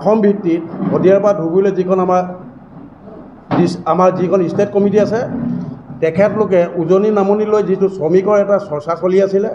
অসম ভিত্তিত শদিয়াৰ পৰা ধুবুৰীলৈ যিখন আমাৰ যিখন ষ্টেট কমিটি আছে, তেখেতলোকে উজনি নামনিলৈ যিটো শ্ৰমিকৰ এটা চৰ্চা চলি আছিলে,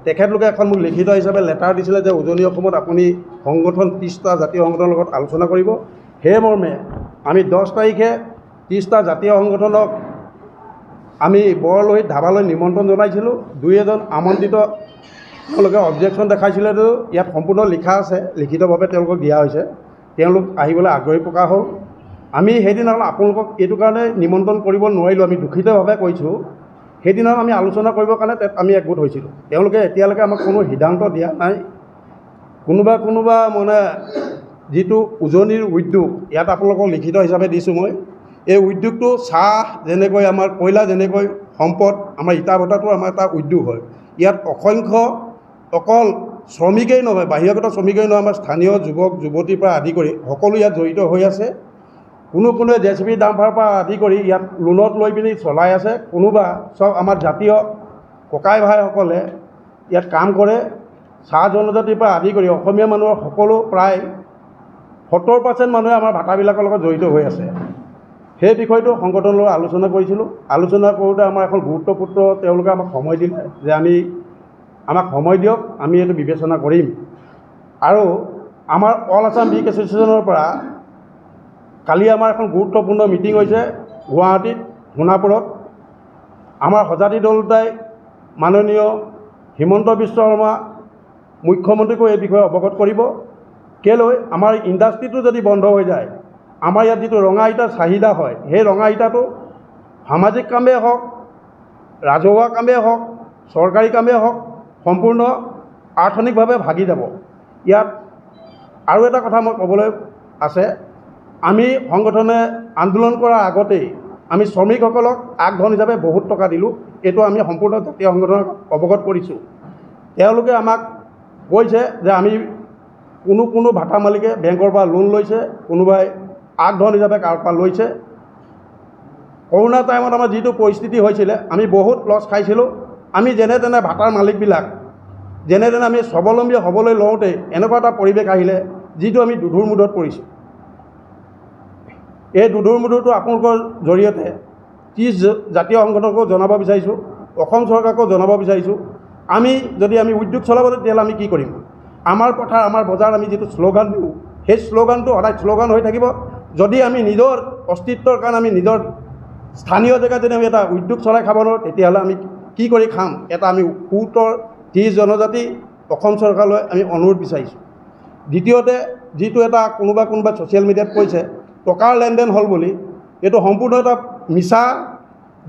তেখেতলোকে এখন মোক লিখিত হিচাপে লেটাৰ দিছিলে যে উজনি অসমত আপুনি সংগঠন 30টা জাতীয় সংগঠনৰ লগত আলোচনা কৰিব। সেই মৰ্মে আমি 10 তাৰিখে 30টা জাতীয় সংগঠনক আমি বৰলোহিত ধাবালৈ নিমন্ত্ৰণ জনাইছিলোঁ। 2-এজন আমন্ত্ৰিত তেওঁলোকে অবজেকশ্যন দেখাইছিলে। ইয়াত সম্পূৰ্ণ লিখা আছে, লিখিতভাৱে তেওঁলোকক দিয়া হৈছে। তেওঁলোক আহিবলৈ আগ্ৰহী প্ৰকাশ হ'ল। আমি সেইদিনাখন আপোনালোকক এইটো কাৰণে নিমন্ত্ৰণ কৰিব নোৱাৰিলোঁ, আমি দুখিতভাৱে কৈছোঁ। সেইদিনা আমি আলোচনা কৰিবৰ কাৰণে আমি একগোট হৈছিলোঁ। তেওঁলোকে এতিয়ালৈকে আমাক কোনো সিদ্ধান্ত দিয়া নাই। কোনোবা মানে যিটো উজনিৰ উদ্যোগ, ইয়াত আপোনালোকক লিখিত হিচাপে দিছোঁ মই। এই উদ্যোগটো চাহ যেনেকৈ আমাৰ কয়লা যেনেকৈ সম্পদ, আমাৰ ইটা ভটাটো আমাৰ এটা উদ্যোগ হয়। ইয়াত অসংখ্য অকল শ্ৰমিকেই নহয়, বাহিৰাগত শ্ৰমিকেই নহয়, আমাৰ স্থানীয় যুৱক যুৱতীৰ পৰা আদি কৰি সকলো ইয়াত জড়িত হৈ আছে। কোনোৱে JCB ডাম্পাৰৰ পৰা আদি কৰি ইয়াত লোনত লৈ পিনি চলাই আছে। কোনোবা চব আমাৰ জাতীয় ককাই ভাইসকলে ইয়াত কাম কৰে। চাহ জনজাতিৰ পৰা আদি কৰি অসমীয়া মানুহৰ সকলো প্ৰায় 70% মানুহে আমাৰ ভাটাবিলাকৰ লগত জড়িত হৈ আছে। সেই বিষয়টো সংগঠনৰ লগত আলোচনা কৰিছিলোঁ। আলোচনা কৰোঁতে আমাৰ এখন গুৰুত্বপূৰ্ণ তেওঁলোকে আমাক সময় দিলে যে আমাক সময় দিয়ক, আমি এইটো বিবেচনা কৰিম। আৰু আমাৰ অল আছাম বিগ এছ'চিয়েশ্যনৰ পৰা কালি আমাৰ এখন গুৰুত্বপূৰ্ণ মিটিং হৈছে গুৱাহাটীত, সোণাপুৰত। আমাৰ সজাতি দলতাই মাননীয় হিমন্ত বিশ্ব শৰ্মা মুখ্যমন্ত্ৰীকো এই বিষয়ে অৱগত কৰিব। কেলৈ আমাৰ ইণ্ডাষ্ট্ৰিটো যদি বন্ধ হৈ যায়, আমাৰ ইয়াত যিটো ৰঙা ইটাৰ চাহিদা হয়, সেই ৰঙা ইটাটো সামাজিক কামেই হওক, ৰাজহুৱা কামেই হওক, চৰকাৰী কামেই হওক, সম্পূৰ্ণ আৰ্থিকভাৱে ভাগি যাব। ইয়াত আৰু এটা কথা মই ক'বলৈ আছে, আমি সংগঠনে আন্দোলন কৰাৰ আগতেই আমি শ্ৰমিকসকলক আগধন হিচাপে বহুত টকা দিলোঁ। এইটো আমি সম্পূৰ্ণ জাতীয় সংগঠনক অৱগত কৰিছোঁ। তেওঁলোকে আমাক কৈছে যে আমি কোনো ভাটা মালিকে বেংকৰ পৰা লোন লৈছে, কোনোবাই আগধন হিচাপে কাৰোবাৰ পৰা লৈছে। কৰোণা টাইমত আমাৰ যিটো পৰিস্থিতি হৈছিলে, আমি বহুত লছ খাইছিলোঁ। আমি যেনে তেনে ভাটাৰ মালিকবিলাক যেনে তেনে আমি স্বাৱলম্বী হ'বলৈ লওঁতে এনেকুৱা এটা পৰিৱেশ আহিলে যিটো আমি দুধুৰ মুধত পৰিছোঁ। এই দুধুৰ মুধুৰটো আপোনালোকৰ জৰিয়তে 30 জাতীয় সংগঠনকো জনাব বিচাৰিছোঁ, অসম চৰকাৰকো জনাব বিচাৰিছোঁ। আমি উদ্যোগ চলাব, তেতিয়াহ'লে আমি কি কৰিম? আমাৰ পথাৰ আমাৰ বজাৰ, আমি যিটো শ্লোগান দিওঁ, সেই শ্লোগানটো সদায় শ্লোগান হৈ থাকিব। যদি আমি নিজৰ অস্তিত্বৰ কাৰণে আমি নিজৰ স্থানীয় জেগাত যদি আমি এটা উদ্যোগ চলাই খাব নোৱাৰোঁ, তেতিয়াহ'লে আমি কি কৰি খাম? এটা আমি সুতৰ 30 জনজাতি অসম চৰকাৰলৈ আমি অনুৰোধ বিচাৰিছোঁ। দ্বিতীয়তে, যিটো এটা কোনোবা ছ'চিয়েল মিডিয়াত কৈছে টকাৰ লেনদেন হ'ল বুলি, এইটো সম্পূৰ্ণ এটা মিছা।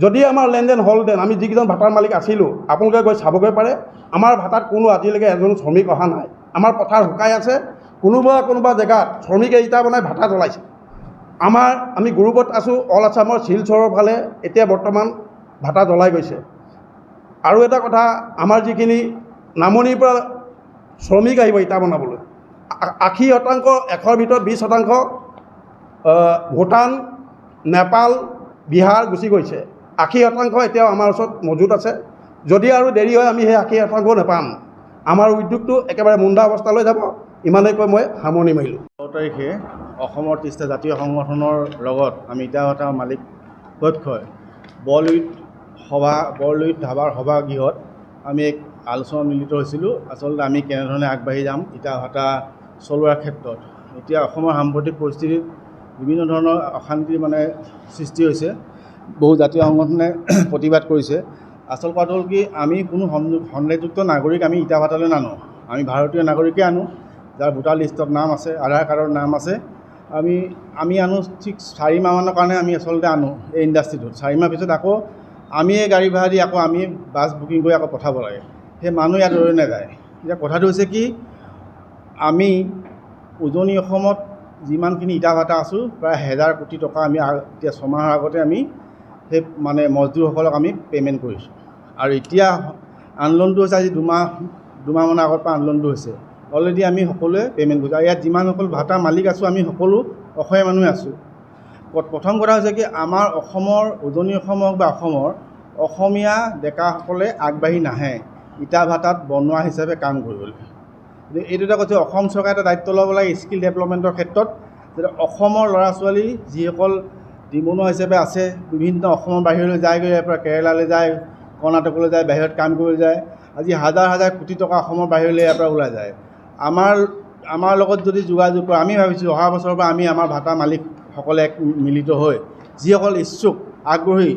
যদি আমাৰ লেনদেন হ'লহেঁতেন, আমি যিকেইজন ভাটাৰ মালিক আছিলোঁ, আপোনালোকে গৈ চাবগৈ পাৰে, আমাৰ ভাটাত কোনো আজিলৈকে এজন শ্ৰমিক অহা নাই। আমাৰ পথাৰ শুকাই আছে। কোনোবা জেগাত শ্ৰমিকে ইটা বনাই ভাটা জ্বলাইছে। আমি গ্ৰুপত আছোঁ, অল আছামৰ শিলচৰৰ ফালে এতিয়া বৰ্তমান ভাটা জ্বলাই গৈছে। আৰু এটা কথা, আমাৰ যিখিনি নামনিৰ পৰা শ্ৰমিক আহিব ইটা বনাবলৈ, 80% 100ৰ ভিতৰত 20% ভূটান, নেপাল, বিহাৰ গুচি গৈছে। 80% এতিয়াও আমাৰ ওচৰত মজুত আছে। যদি আৰু দেৰি হয়, আমি সেই 80% নাপাম। আমাৰ উদ্যোগটো একেবাৰে মুণ্ডা অৱস্থালৈ যাব। ইমানেই কৈ মই সামৰণি মাৰিলোঁ। 9 তাৰিখে অসমৰ 30টা জাতীয় সংগঠনৰ লগত আমি ইটা ভাটাৰ মালিক পক্ষই বৰলোহিত ধাবাৰ সভাগৃহত আমি এক আলোচনাত মিলিত হৈছিলোঁ। আচলতে আমি কেনেধৰণে আগবাঢ়ি যাম ইটা ভাটা চলোৱাৰ ক্ষেত্ৰত। এতিয়া অসমৰ সাম্প্ৰতিক পৰিস্থিতিত বিভিন্ন ধৰণৰ অশান্তিৰ সৃষ্টি হৈছে। বহু জাতীয় সংগঠনে প্ৰতিবাদ কৰিছে। আচল কথা হ'ল কি, আমি কোনো সন্দেহযুক্ত নাগৰিক আমি ইটা ভাটালৈ নানো। আমি ভাৰতীয় নাগৰিকে আনো, যাৰ ভোটাৰ লিষ্টত নাম আছে, আধাৰ কাৰ্ডৰ নাম আছে। আমি আনো ঠিক 4 মাহমানৰ কাৰণে আমি আচলতে আনো এই ইণ্ডাষ্ট্ৰিটোত। 4 মাহ পিছত আকৌ আমিয়ে গাড়ী ভাড়া দি আকৌ আমি বাছ বুকিং কৰি আকৌ পঠাব লাগে। সেই মানুহ ইয়াত ৰৈ নাযায়। এতিয়া কথাটো হৈছে কি, আমি উজনি অসমত যিমানখিনি ইটা ভাটা আছোঁ, প্ৰায় 1000 কোটি টকা আমি এতিয়া 6 মাহৰ আগতে আমি সেই মজদুৰসকলক আমি পে'মেণ্ট কৰিছোঁ। আৰু এতিয়া আন্দোলনটো হৈছে, আজি দুমাহমানৰ আগৰ পৰা আন্দোলনটো হৈছে। অলৰেডি আমি সকলোৱে পে'মেণ্ট কৰিছোঁ। আৰু ইয়াত যিমানসকল ভাটাৰ মালিক আছোঁ, আমি সকলো অসমীয়া মানুহে আছোঁ। প্ৰথম কথা হৈছে কি, আমাৰ অসমৰ উজনি অসম হওক বা অসমীয়া ডেকাসকলে আগবাঢ়ি নাহে ইটা ভাটাত বনোৱা হিচাপে কাম কৰিবলৈ। এইটো এটা কথা অসম চৰকাৰে এটা দায়িত্ব ল'ব লাগে স্কিল ডেভেলপমেণ্টৰ ক্ষেত্ৰত, যাতে অসমৰ ল'ৰা ছোৱালী যিসকল নিবনুৱা হিচাপে আছে, বিভিন্ন অসমৰ বাহিৰলৈ যায়গৈ, ইয়াৰ পৰা কেৰেলালৈ যায়, কৰ্ণাটকলৈ যায়, বাহিৰত কাম কৰিবলৈ যায়, আজি হাজাৰ হাজাৰ কোটি টকা অসমৰ বাহিৰলৈ ইয়াৰ পৰা ওলাই যায়। আমাৰ লগত যদি যোগাযোগ কৰে, আমি ভাবিছোঁ অহা বছৰৰ পৰা আমি আমাৰ ভাটা মালিকসকলে মিলিত হৈ যিসকল ইচ্ছুক আগ্ৰহী,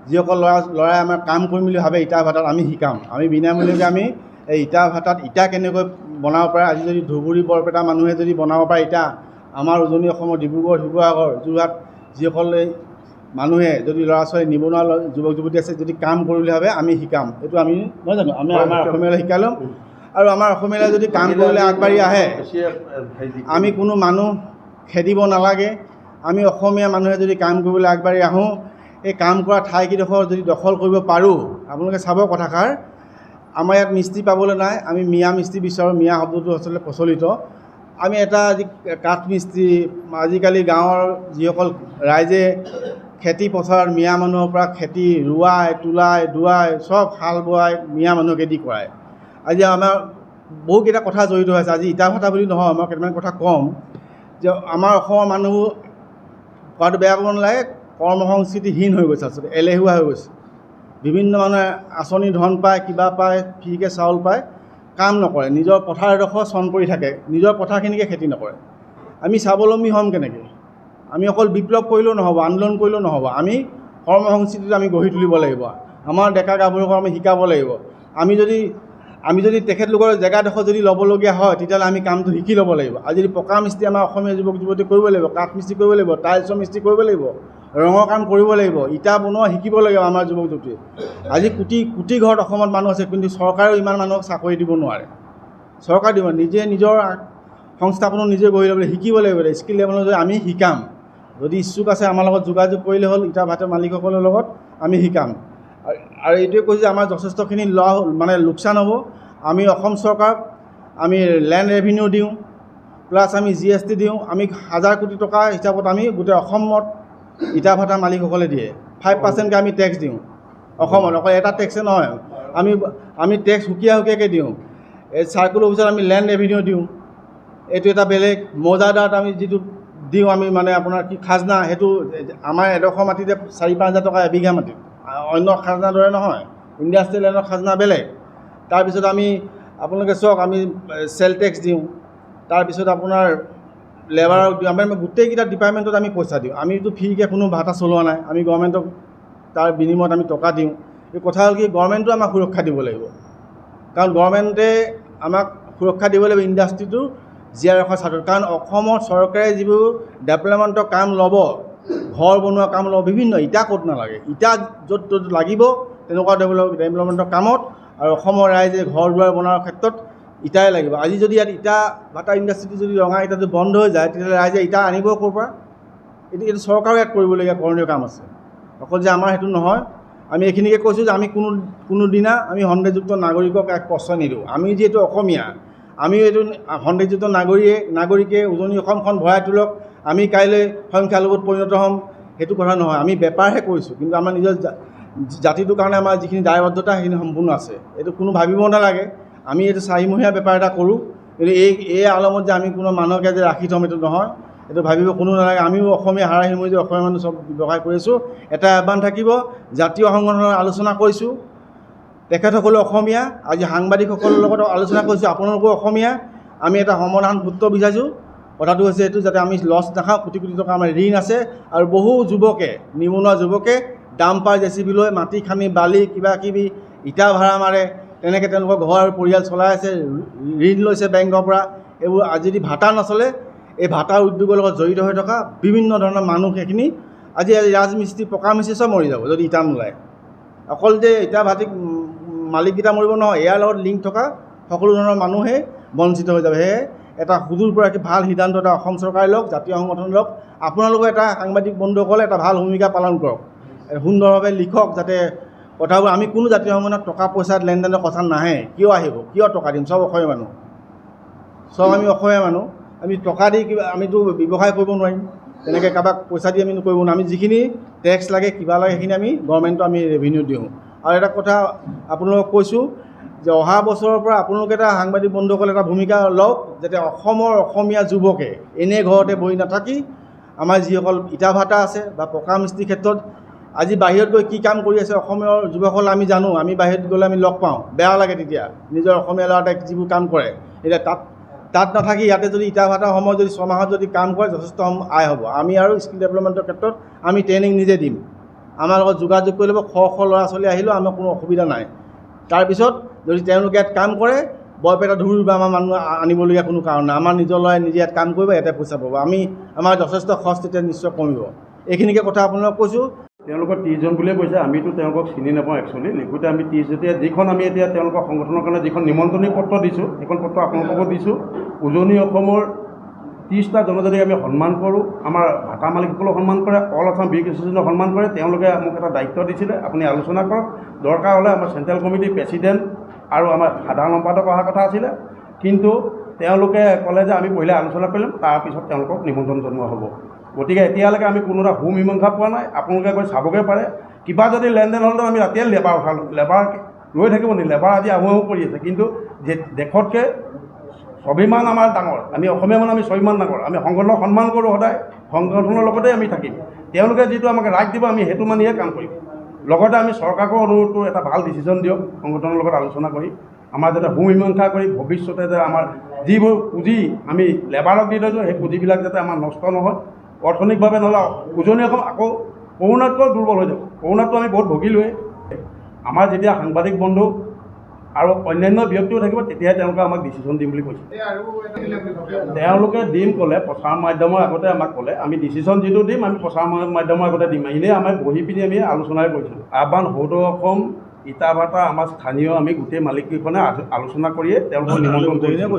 যিসকল ল'ৰাই আমাৰ কাম কৰিম বুলি ভাবে ইটা ভাটাত, আমি শিকাম। আমি বিনামূলীয়াকৈ আমি এই ইটা ভাটাত ইটা কেনেকৈ বনাব পাৰে, আজি যদি ধুবুৰী বৰপেটা মানুহে যদি বনাব পাৰে ইটা, আমাৰ উজনি অসমৰ ডিব্ৰুগড়, শিৱসাগৰ, যোৰহাট যিসকল মানুহে যদি ল'ৰা ছোৱালী নিবনুৱা যুৱক যুৱতী আছে যদি কাম কৰোঁ বুলি ভাবে, আমি শিকাম। এইটো আমি নহয় জানো, আমি আমাৰ অসমীয়ালৈ শিকাই ল'ম। আৰু আমাৰ অসমীয়ালৈ যদি কাম কৰিলে আগবাঢ়ি আহে, আমি কোনো মানুহ খেদিব নালাগে। আমি অসমীয়া মানুহে যদি কাম কৰিবলৈ আগবাঢ়ি আহোঁ, এই কাম কৰা ঠাইকেইডোখৰ যদি দখল কৰিব পাৰোঁ, আপোনালোকে চাব কথাষাৰ, আমাৰ ইয়াত মিস্ত্ৰী পাবলৈ নাই, আমি মিয়া মিস্ত্ৰী বিচাৰোঁ। মিয়া শব্দটো আচলতে প্ৰচলিত। আমি এটা আজি কাঠ মিস্ত্ৰী, আজিকালি গাঁৱৰ যিসকল ৰাইজে খেতি পথাৰত মিয়া মানুহৰ পৰা খেতি ৰোৱাই, তোলাই, দোৱাই, চব হাল বোৱাই মিয়া মানুহকে দি কৰায়। আজি আমাৰ বহুকেইটা কথা জড়িত হৈ আছে। আজি ইটা ভাটা বুলি নহয়, মই কেইটামান কথা ক'ম যে আমাৰ অসমৰ মানুহবোৰ কোৱাটো বেয়া ক'ব নালাগে, কৰ্মসংস্কৃতিহীন হৈ গৈছে, আচলতে এলেহুৱা হৈ গৈছে। বিভিন্ন মানুহে আঁচনি ধন পায়, কিবা পায়, ফ্ৰীকৈ চাউল পায়, কাম নকৰে, নিজৰ পথাৰ এডোখৰ চন পৰি থাকে, নিজৰ পথাৰখিনিকে খেতি নকৰে। আমি স্বাৱলম্বী হ'ম কেনেকৈ? আমি অকল বিপ্লৱ কৰিলেও নহ'ব, আন্দোলন কৰিলেও নহ'ব, আমি কৰ্মসংস্কৃতিটো আমি গঢ়ি তুলিব লাগিব। আমাৰ ডেকা গাভৰুক আমি শিকাব লাগিব। আমি যদি তেখেতলোকৰ জেগাডোখৰ যদি ল'বলগীয়া হয়, তেতিয়াহ'লে আমি কামটো শিকি ল'ব লাগিব। আজি যদি পকা মিস্ত্ৰী আমাৰ অসমীয়া যুৱক যুৱতী কৰিব লাগিব, কাঠ মিস্ত্ৰী কৰিব লাগিব, টাইলছৰ মিস্ত্ৰী কৰিব লাগিব, ৰঙৰ কাম কৰিব লাগিব, ইটা বনোৱা শিকিব লাগিব আমাৰ যুৱক যুৱতীয়ে। আজি কোটি ঘৰত অসমত মানুহ আছে, কিন্তু চৰকাৰেও ইমান মানুহক চাকৰি দিব নোৱাৰে। চৰকাৰ দিব, নিজে নিজৰ সংস্থাপনো নিজে গঢ়ি ল'বলৈ শিকিব লাগিব। স্কিল ডেভেলপমেণ্ট আমি শিকাম। যদি ইচ্ছুক আছে আমাৰ লগত যোগাযোগ কৰিলে হ'ল, ইটা ভাটাৰ মালিকসকলৰ লগত আমি শিকাম। আৰু এইটোৱে কৈছোঁ যে আমাৰ যথেষ্টখিনি লোকচান হ'ব। আমি অসম চৰকাৰক আমি লেণ্ড ৰেভিনিউ দিওঁ, প্লাছ আমি GST দিওঁ। আমি 1000 কোটি টকা হিচাপত আমি গোটেই অসমত ইটা ভাটাৰ মালিকসকলে দিয়ে। 5%কৈ আমি টেক্স দিওঁ অসমত। অকল এটা টেক্সে নহয়, আমি টেক্স সুকীয়াকৈ দিওঁ। এই চাৰ্কুল অফিচত আমি লেণ্ড ৰেভিনিউ দিওঁ, এইটো এটা বেলেগ। মৌজাদাৰত আমি যিটো দিওঁ, আমি আপোনাৰ কি খাজনা, সেইটো আমাৰ এডোখৰ মাটিতে 4-5 হাজাৰ টকা এবিঘা মাটিত, অন্য খাজনাৰ দৰে নহয়। ইণ্ডাষ্ট্ৰিয়েল লেণ্ডৰ খাজনা বেলেগ। তাৰপিছত আপোনালোকে চাওক, আমি চেল টেক্স দিওঁ, তাৰপিছত আপোনাৰ লেবাৰক দিওঁ। আমি গোটেইকেইটা ডিপাৰ্টমেণ্টত আমি পইচা দিওঁ। আমিতো ফ্ৰীকৈ কোনো ভাটা চলোৱা নাই, আমি গভৰ্ণমেণ্টক তাৰ বিনিময়ত আমি টকা দিওঁ। এই কথা হ'ল কি, গভৰ্ণমেণ্টো আমাক সুৰক্ষা দিব লাগিব, কাৰণ গভৰ্ণমেণ্টে আমাক সুৰক্ষা দিব লাগিব ইণ্ডাষ্ট্ৰিটো জীয়াই ৰখাৰ স্বাৰ্থত। কাৰণ অসমৰ চৰকাৰে যিবোৰ ডেভেলপমেণ্টৰ কাম ল'ব, ঘৰ বনোৱা কাম ল'ব, বিভিন্ন ইটা ক'ত নালাগে, ইটা য'ত লাগিব তেনেকুৱা ডেভেলপমেণ্টৰ কামত, আৰু অসমৰ ৰাইজে ঘৰ দুৱাৰ বনোৱাৰ ক্ষেত্ৰত ইটাই লাগিব। আজি যদি ইয়াত ইটা ভাটা ইণ্ডাষ্ট্ৰিটো যদি ৰঙা ইটাটো বন্ধ হৈ যায়, তেতিয়াহ'লে ৰাইজে ইটা আনিব ক'ৰ পৰা? এইটো চৰকাৰে ইয়াত কৰিবলগীয়া কৰণীয় কাম আছে। অকল যে আমাৰ সেইটো নহয়। আমি এইখিনিকে কৈছোঁ যে আমি কোনোদিনা আমি সন্দেহযুক্ত নাগৰিকক এক প্ৰশ্ৰয় নিদিওঁ। আমি যিহেতু অসমীয়া, আমিও এইটো সন্দেহযুক্ত নাগৰিকে উজনি অসমখন ভৰাই তোলক, আমি কাইলৈ সংখ্যালঘুত পৰিণত হ'ম, সেইটো কথা নহয়। আমি বেপাৰহে কৰিছোঁ, কিন্তু আমাৰ নিজৰ জাতিটোৰ কাৰণে আমাৰ যিখিনি দায়বদ্ধতা সেইখিনি সম্পূৰ্ণ আছে। এইটো কোনো ভাবিব নালাগে। আমি এইটো 4মহীয়া বেপাৰ এটা কৰোঁ, কিন্তু এই আলমত যে আমি কোনো মানুহকে যে ৰাখি থ'ম, এইটো নহয়। এইটো ভাবিব কোনো নালাগে। আমিও অসমীয়া হাৰা হিমুৰি যে অসমীয়া মানুহ চব ব্যৱসায় কৰিছোঁ। এটা আহ্বান থাকিব, জাতীয় সংগঠনৰ আলোচনা কৰিছোঁ, তেখেতসকলে অসমীয়া। আজি সাংবাদিকসকলৰ লগত আলোচনা কৰিছোঁ, আপোনালোকেও অসমীয়া। আমি এটা সমাধান সূত্ৰ বিচাৰিছোঁ। কথাটো হৈছে এইটো, যাতে আমি লছ নাখাওঁ। কোটি কোটি টকা আমাৰ ঋণ আছে, আৰু বহু যুৱকে, নিবনুৱা যুৱকে ডাম্পাৰ JCB লৈ মাটি খানি বালি কিবা কিবি ইটা ভাড়া মাৰে, তেনেকৈ তেওঁলোকৰ ঘৰ আৰু পৰিয়াল চলাই আছে, ঋণ লৈছে বেংকৰ পৰা। এইবোৰ আজি যদি ভাটা নচলে, এই ভাটাৰ উদ্যোগৰ লগত জড়িত হৈ থকা বিভিন্ন ধৰণৰ মানুহ, সেইখিনি আজি ৰাজমিস্ত্ৰী, পকা মিস্ত্ৰী চব মৰি যাব যদি ইটা নোলায়। অকল যে ইটা ভাটিক মালিককেইটা মৰিব নহয়, ইয়াৰ লগত লিংক থকা সকলো ধৰণৰ মানুহে বঞ্চিত হৈ যাব। সেয়ে এটা সুদূৰ পৰা ভাল সিদ্ধান্ত এটা অসম চৰকাৰে লওক, জাতীয় সংগঠন লওক। আপোনালোকে এটা সাংবাদিক বন্ধুসকলে এটা ভাল ভূমিকা পালন কৰক, সুন্দৰভাৱে লিখক, যাতে কথাবোৰ আমি কোনো জাতীয় সংগঠনত টকা পইচাত লেনদেনৰ কথা নাহে। কিয় আহিব, কিয় টকা দিম? চব অসমীয়া মানুহ, আমি অসমীয়া মানুহ। আমি টকা দি আমিতো ব্যৱসায় কৰিব নোৱাৰিম, তেনেকৈ কাৰোবাক পইচা দি আমি কৰিব নোৱাৰোঁ। আমি যিখিনি টেক্স লাগে, কিবা লাগে, সেইখিনি আমি গভৰ্ণমেণ্টক আমি ৰেভিনিউ দিওঁ। আৰু এটা কথা আপোনালোকক কৈছোঁ, যে অহা বছৰৰ পৰা আপোনালোকে এটা সাংবাদিক বন্ধুসকলে এটা ভূমিকা লওক, যাতে অসমৰ অসমীয়া যুৱকে এনে ঘৰতে বহি নাথাকি আমাৰ যিসকল ইটা ভাটা আছে বা পকা মিস্ত্ৰীৰ ক্ষেত্ৰত আজি বাহিৰত গৈ কি কাম কৰি আছে অসমীয়া যুৱকসকল আমি জানো, আমি বাহিৰত গ'লে আমি লগ পাওঁ, বেয়া লাগে তেতিয়া নিজৰ অসমীয়া ল'ৰা এটাই যিবোৰ কাম কৰে। এতিয়া তাত নাথাকি ইয়াতে যদি ইটা ভাটাৰ সময়ত যদি 6 মাহত যদি কাম কৰে যথেষ্ট আয় হ'ব। আমি আৰু স্কিল ডেভেলপমেণ্টৰ ক্ষেত্ৰত আমি ট্ৰেইনিং নিজে দিম, আমাৰ লগত যোগাযোগ কৰি ল'ব। শ ল'ৰা ছোৱালী আহিলেও আমাৰ কোনো অসুবিধা নাই। তাৰপিছত যদি তেওঁলোকে ইয়াত কাম কৰে বৰপেটা ধুৰি বা আমাৰ মানুহ আনিবলগীয়া কোনো কাৰণ নাই। আমাৰ নিজৰ ল'ৰাই নিজে ইয়াত কাম কৰিব, ইয়াতে পইচা পাব। আমাৰ যথেষ্ট খৰচ তেতিয়া নিশ্চয় কমিব। এইখিনিকে কথা আপোনালোকক কৈছোঁ। তেওঁলোকৰ 30 জন বুলিয়ে কৈছে, আমিতো তেওঁলোকক চিনি নাপাওঁ একচুৱেলি। লিখোঁতে আমি 30 যেতিয়া যিখন আমি এতিয়া তেওঁলোকৰ সংগঠনৰ কাৰণে যিখন নিমন্ত্ৰণী পত্ৰ দিছোঁ সেইখন পত্ৰ আপোনালোককো দিছোঁ। উজনি অসমৰ 30টা জনজাতিক আমি সন্মান কৰোঁ, আমাৰ ভাটা মালিকসকলক সন্মান কৰে, অল আছাম বিউৰ এছ'চিয়েশ্যনক সন্মান কৰে। তেওঁলোকে মোক এটা দায়িত্ব দিছিলে, আপুনি আলোচনা কৰক, দৰকাৰ হ'লে আমাৰ চেণ্ট্ৰেল কমিটিৰ প্ৰেছিডেণ্ট আৰু আমাৰ সাধাৰণ সম্পাদক অহাৰ কথা আছিলে, কিন্তু তেওঁলোকে ক'লে যে আমি পহিলে আলোচনা কৰিম, তাৰপিছত তেওঁলোকক নিমন্ত্ৰণ জনোৱা হ'ব। গতিকে এতিয়ালৈকে আমি কোনো এটা সু মীমাংসা পোৱা নাই। আপোনালোকে গৈ চাবগৈ পাৰে। কিবা যদি লেনদেন হ'লে আমি ৰাতিয়ে লেবাৰ উঠালোঁ, লেবাৰ ৰৈ থাকিব নেকি? লেবাৰ আজি আহোঁ আহোঁ কৰি আছে, কিন্তু যে দেশতকৈ স্বাভিমান আমাৰ ডাঙৰ, আমি অসমীয়া মানুহ, আমি স্বাভিমান ডাঙৰ। আমি সংগঠনক সন্মান কৰোঁ, সদায় সংগঠনৰ লগতে আমি থাকিম। তেওঁলোকে যিটো আমাক ৰাইট দিব আমি সেইটো মানিহে কাম কৰিম। লগতে আমি চৰকাৰকো অনুৰোধ কৰোঁ, এটা ভাল ডিচিশ্যন দিয়ক, সংগঠনৰ লগত আলোচনা কৰি আমাৰ যাতে সু মীমাংসা কৰি ভৱিষ্যতে যে আমাৰ যিবোৰ পুঁজি আমি লেবাৰক দি থৈছোঁ সেই পুঁজিবিলাক যাতে আমাৰ নষ্ট নহয়, অৰ্থনৈতিকভাৱে নহ'লে উজনি অসম আকৌ কৰোণাতকৈ দুৰ্বল হৈ যাব। কৰোণাতটো আমি বহুত ভুগিলোৱেই। আমাৰ যেতিয়া সাংবাদিক বন্ধু আৰু অন্যান্য ব্যক্তিও থাকিব তেতিয়াহে তেওঁলোকে আমাক ডিচিশ্যন দিম বুলি কৈছে। তেওঁলোকে দিম ক'লে, প্ৰচাৰ মাধ্যমৰ আগতে আমাক ক'লে, আমি ডিচিশ্যন যিটো দিম আমি প্ৰচাৰ মাধ্যমৰ আগতে দিম। এনেই আমি বহি পিনি আমি আলোচনাই কৰিছিলোঁ। আহ্বান সদৌ অসম ইটা ভাটা আমাৰ স্থানীয় আমি গোটেই মালিককেইখনে আলোচনা কৰিয়ে তেওঁলোকক নিমন্ত্ৰণ কৰিছিলোঁ।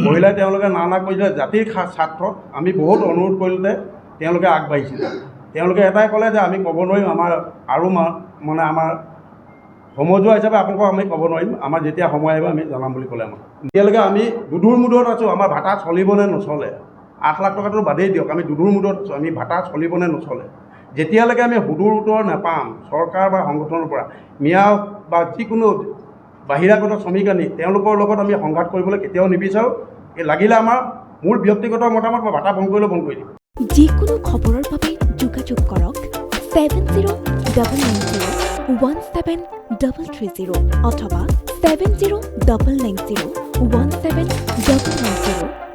মহিলাই তেওঁলোকে নানা কৰিছিলে, জাতিৰ স্বাৰ্থত আমি বহুত অনুৰোধ কৰিলে তেওঁলোকে আগবাঢ়িছিলে। তেওঁলোকে এটাই ক'লে যে আমি ক'ব নোৱাৰিম, আমাৰ আৰু মানে আমাৰ সমজুৱা হিচাপে আপোনালোকক আমি ক'ব নোৱাৰিম, আমাৰ যেতিয়া সময় আহিব আমি জনাম বুলি ক'লে আমাক। এতিয়ালৈকে আমি দুধুৰ মুধত আছোঁ, আমাৰ ভাটা চলিব নে নচলে। 8 লাখ টকাটো বাদেই দিয়ক, আমি দুধুৰ মুধত আছোঁ, আমি ভাটা চলিব নে নচলে। যেতিয়ালৈকে আমি সুদূৰ উত্তৰ নাপাম চৰকাৰ বা সংগঠনৰ পৰা, মিয়া বা যিকোনো বাহিৰাগত শ্ৰমিক আনি তেওঁলোকৰ লগত আমি সংঘাত কৰিবলৈ কেতিয়াও নিবিচাৰোঁ। লাগিলে আমাৰ মোৰ ব্যক্তিগত মতামত মই ভাটা বন্ধ কৰিলেও বন্ধ কৰি দিম। যিকোনো খবৰৰ বাবে যোগাযোগ কৰক 7099017330 অথবা 7099017990